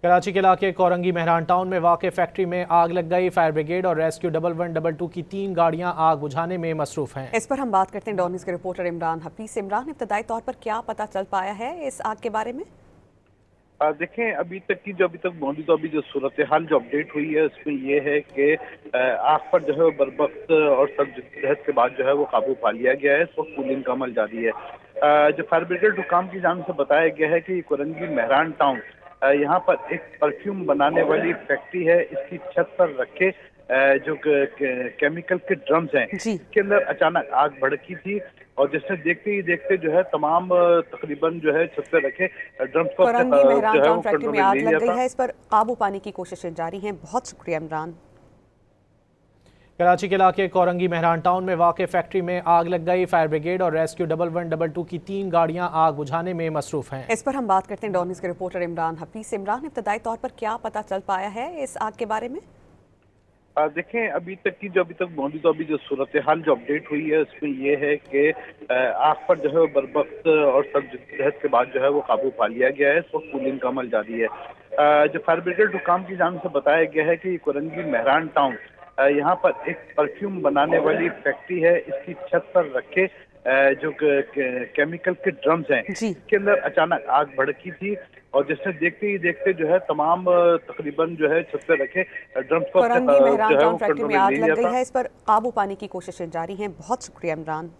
कराची के इलाके कोरंगी मेहरान टाउन में वाक़ फैक्ट्री में आग लग गई। फायर ब्रिगेड और रेस्क्यू 1122 की 3 गाड़ियां आग बुझाने में मसरूफ हैं। इस पर हम बात करते हैं डॉन न्यूज़ के रिपोर्टर इमरान हफीज से। इमरान, इब्तदाई तौर पर क्या पता चल पाया है इस आग के बारे में? देखें, अभी तक मौजूदा अभी जो सूरत हाल जो अपडेट हुई है उसमें ये है कि आग पर जो है वो बरवक्त और जद्दोजहद के बाद जो है वो काबू पा लिया गया है। इस वक्त कूलिंग का अमल जारी है। जो फायर ब्रिगेड हुकाम की जानिब से बताया गया है कि कोरंगी मेहरान टाउन यहाँ पर एक परफ्यूम बनाने वाली फैक्ट्री है। इसकी छत पर रखे जो केमिकल के ड्रम्स हैं, जी। इसके अंदर अचानक आग भड़की थी और जिसने देखते ही देखते जो है तमाम तकरीबन जो है छत पे रखे ड्रम्स को कोरंगी मेहरान जो है टाउन वो फैक्ट्री कंट्रोल में में आग ले लग लिया गई था। है, इस पर काबू पाने की कोशिशें जारी हैं। बहुत शुक्रिया इमरान। कराची के इलाके कोरंगी मेहरान टाउन में वाक़ फैक्ट्री में आग लग गई। फायर ब्रिगेड और रेस्क्यू 1122 की 3 गाड़ियां आग बुझाने में मसरूफ हैं। इस पर हम बात करते हैं डॉन न्यूज़ के रिपोर्टर इमरान हफीज से। इमरान, इब्तदाई तौर पर क्या पता चल पाया है इस आग के बारे में? देखें, अभी तक मौजूदा अभी जो सूरत हाल जो अपडेट हुई है उसमें ये है कि आग पर जो है वो बरवक्त और जद्दोजहद के बाद जो है वो काबू पा लिया गया है। इस वक्त कूलिंग का अमल जारी है। जो फायर ब्रिगेड हुकाम की जानिब से बताया गया है कि कोरंगी मेहरान टाउन यहाँ पर एक परफ्यूम बनाने वाली फैक्ट्री है। इसकी छत पर रखे जो केमिकल के ड्रम्स हैं, जी। इसके अंदर अचानक आग भड़की थी और जिसने देखते ही देखते जो है तमाम तकरीबन जो है छत पे रखे ड्रम्स को कोरंगी मेहरान जो है टाउन वो फैक्ट्री कंट्रोल में में आग ले लग लिया गई था। है, इस पर काबू पाने की कोशिशें जारी हैं। बहुत शुक्रिया इमरान।